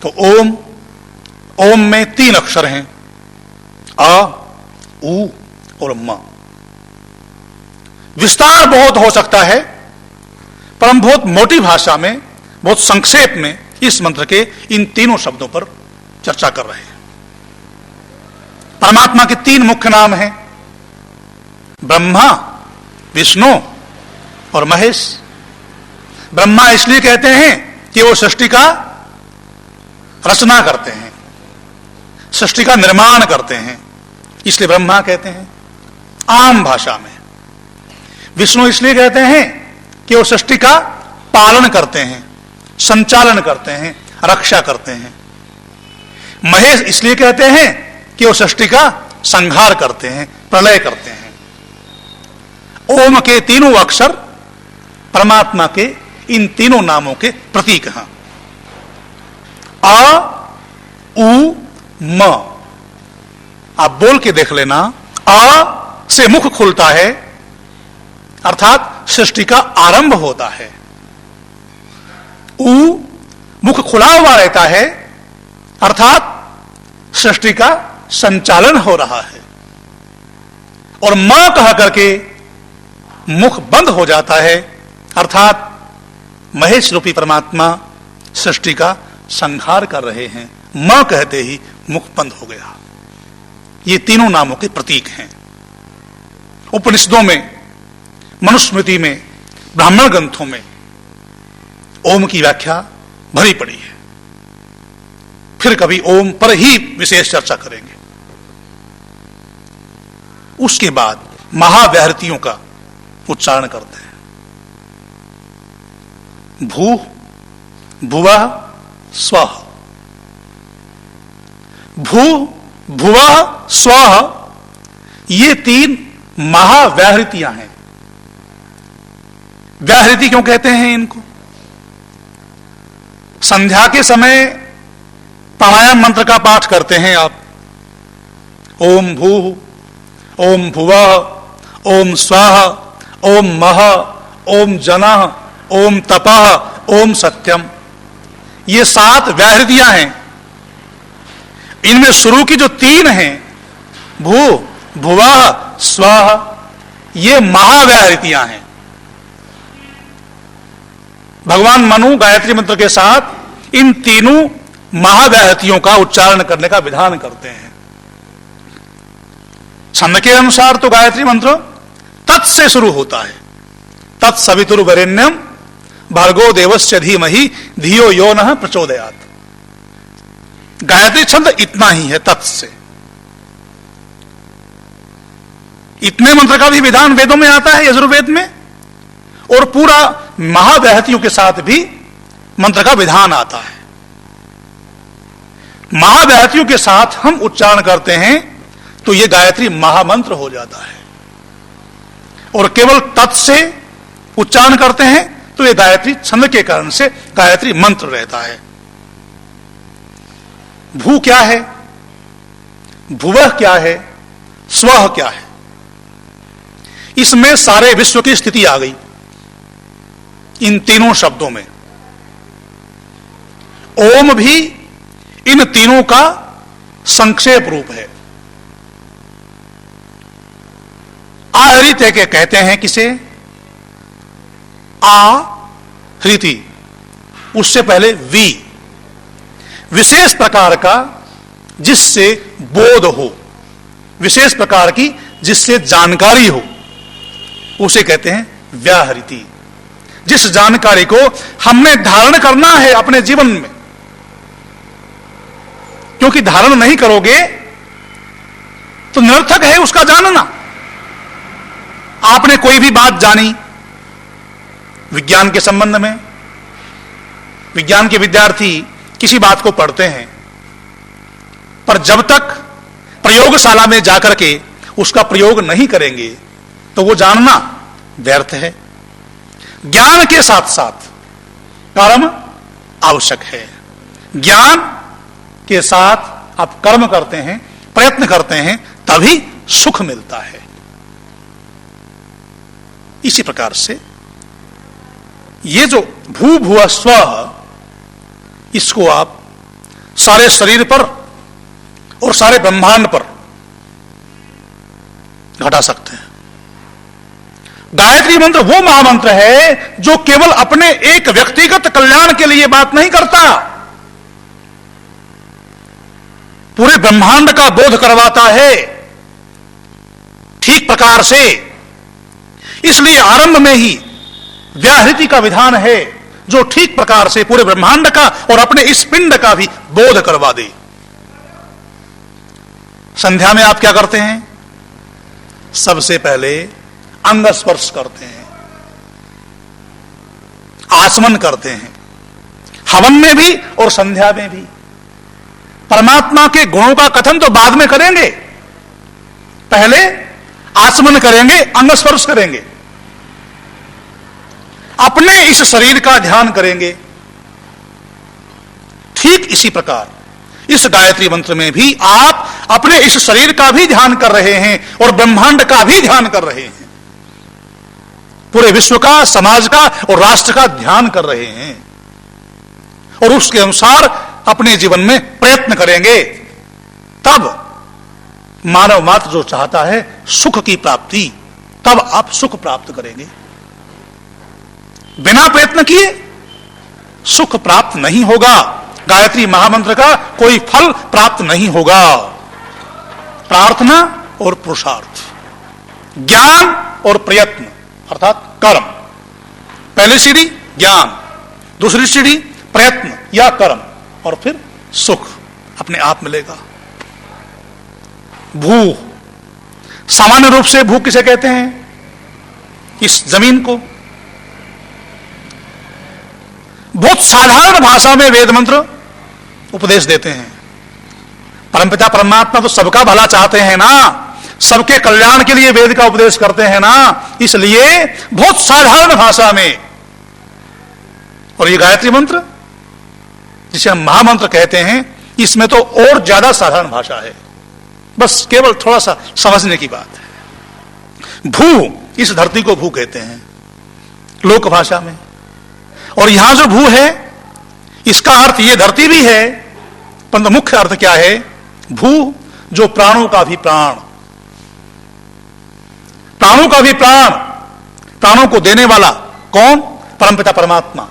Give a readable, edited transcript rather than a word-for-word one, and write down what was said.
तो ओम, ओम में 3 अक्षर हैं, आ, उ और म। विस्तार बहुत हो सकता है, पर हम बहुत मोटी भाषा में, बहुत संक्षेप में इस मंत्र के इन तीनों शब्दों पर चर्चा कर रहे हैं। परमात्मा के 3 मुख्य नाम हैं, ब्रह्मा, विष्णु और महेश। ब्रह्मा इसलिए कहते हैं कि वो सृष्टि का रचना करते हैं, सृष्टि का निर्माण करते हैं, इसलिए ब्रह्मा कहते हैं आम भाषा में। विष्णु इसलिए कहते हैं कि वो सृष्टि का पालन करते हैं, संचालन करते हैं, रक्षा करते हैं। महेश इसलिए कहते हैं कि वो सृष्टि का संहार करते हैं, प्रलय करते हैं। ओम के तीनों अक्षर परमात्मा के इन तीनों नामों के प्रतीक हैं। आ, उ, म। आप बोल के देख लेना, आ से मुख खुलता है, अर्थात सृष्टि का आरंभ होता है। उ मुख खुला हुआ रहता है, अर्थात सृष्टि का संचालन हो रहा है। और म कह करके मुख बंद हो जाता है, अर्थात महेश रूपी परमात्मा सृष्टि का संहार कर रहे हैं। म कहते ही मुख बंद हो गया। ये तीनों नामों के प्रतीक हैं। उपनिषदों में, मनुस्मृति में, ब्राह्मण ग्रंथों में ओम की व्याख्या भरी पड़ी है। फिर कभी ओम पर ही विशेष चर्चा करेंगे। उसके बाद महाव्याहृतियों का उच्चारण करते हैं। भू, भुवः, स्वः। भू, भुवः, स्वः, ये 3 महाव्याहृतियां हैं। व्याहृति क्यों कहते हैं इनको? संध्या के समय प्राणायाम मंत्र का पाठ करते हैं आप। ओम भूः, ओम भुवः, ओम स्वः, ओम मः, ओम जनः, ओम तपः, ओम सत्यम। ये 7 व्याहृतियां हैं। इनमें शुरू की जो 3 हैं, भू, भुवः, स्वः, ये महाव्याहृतियां हैं। भगवान मनु गायत्री मंत्र के साथ इन तीनों महाव्याहृतियों का उच्चारण करने का विधान करते हैं। छंद के अनुसार तो गायत्री मंत्र तत् से शुरू होता है। तत्सवितुर्वरेण्यम भार्गो देवस्य धीमहि धियो यो नः प्रचोदयात्। गायत्री छंद इतना ही है, तत् से। इतने मंत्र का भी विधान वेदों में आता है, यजुर्वेद में, और पूरा महाव्याहृतियों के साथ भी मंत्र का विधान आता है। महाव्याहृतियों के साथ हम उच्चारण करते हैं तो यह गायत्री महामंत्र हो जाता है, और केवल तत् से उच्चारण करते हैं तो यह गायत्री छंद के कारण से गायत्री मंत्र रहता है। भू क्या है, भुवः क्या है, स्वः क्या है? इसमें सारे विश्व की स्थिति आ गई इन तीनों शब्दों में। ओम भी इन तीनों का संक्षेप रूप है। आहृति के कहते हैं किसे? आहृति, उससे पहले वी, विशेष प्रकार का जिससे बोध हो, विशेष प्रकार की जिससे जानकारी हो, उसे कहते हैं व्याहृति। जिस जानकारी को हमने धारण करना है अपने जीवन में, क्योंकि धारण नहीं करोगे तो निरर्थक है उसका जानना। आपने कोई भी बात जानी विज्ञान के संबंध में, विज्ञान के विद्यार्थी किसी बात को पढ़ते हैं, पर जब तक प्रयोगशाला में जाकर के उसका प्रयोग नहीं करेंगे तो वो जानना व्यर्थ है। ज्ञान के साथ साथ कर्म आवश्यक है। ज्ञान के साथ आप कर्म करते हैं, प्रयत्न करते हैं, तभी सुख मिलता है। इसी प्रकार से ये जो भू भुवः स्वः, इसको आप सारे शरीर पर और सारे ब्रह्मांड पर घटा सकते हैं। गायत्री मंत्र वो महामंत्र है जो केवल अपने एक व्यक्तिगत कल्याण के लिए बात नहीं करता, पूरे ब्रह्मांड का बोध करवाता है ठीक प्रकार से। इसलिए आरंभ में ही व्याहृति का विधान है जो ठीक प्रकार से पूरे ब्रह्मांड का और अपने इस पिंड का भी बोध करवा दे। संध्या में आप क्या करते हैं? सबसे पहले अंग स्पर्श करते हैं, आचमन करते हैं, हवन में भी और संध्या में भी। परमात्मा के गुणों का कथन तो बाद में करेंगे, पहले आचमन करेंगे, अंग स्पर्श करेंगे, अपने इस शरीर का ध्यान करेंगे। ठीक इसी प्रकार इस गायत्री मंत्र में भी आप अपने इस शरीर का भी ध्यान कर रहे हैं और ब्रह्मांड का भी ध्यान कर रहे हैं, पूरे विश्व का, समाज का और राष्ट्र का ध्यान कर रहे हैं, और उसके अनुसार अपने जीवन में प्रयत्न करेंगे। तब मानव मात्र जो चाहता है सुख की प्राप्ति, तब आप सुख प्राप्त करेंगे। बिना प्रयत्न किए सुख प्राप्त नहीं होगा, गायत्री महामंत्र का कोई फल प्राप्त नहीं होगा। प्रार्थना और पुरुषार्थ, ज्ञान और प्रयत्न अर्थात कर्म, पहली सीढ़ी ज्ञान, दूसरी सीढ़ी प्रयत्न या कर्म, और फिर सुख अपने आप मिलेगा। भू, सामान्य रूप से भू किसे कहते हैं? इस जमीन को। बहुत साधारण भाषा में वेद मंत्र उपदेश देते हैं। परमपिता परमात्मा तो सबका भला चाहते हैं ना, सबके कल्याण के लिए वेद का उपदेश करते हैं ना, इसलिए बहुत साधारण भाषा में। और ये गायत्री मंत्र जिसे हम महामंत्र कहते हैं, इसमें तो और ज्यादा साधारण भाषा है, बस केवल थोड़ा सा समझने की बात है। भू, इस धरती को भू कहते हैं लोक भाषा में, और यहां जो भू है इसका अर्थ ये धरती भी है, परंतु मुख्य अर्थ क्या है? भू जो प्राणों का भी प्राण, प्राणों का भी प्राण, प्राणों को देने वाला कौन? परमपिता परमात्मा।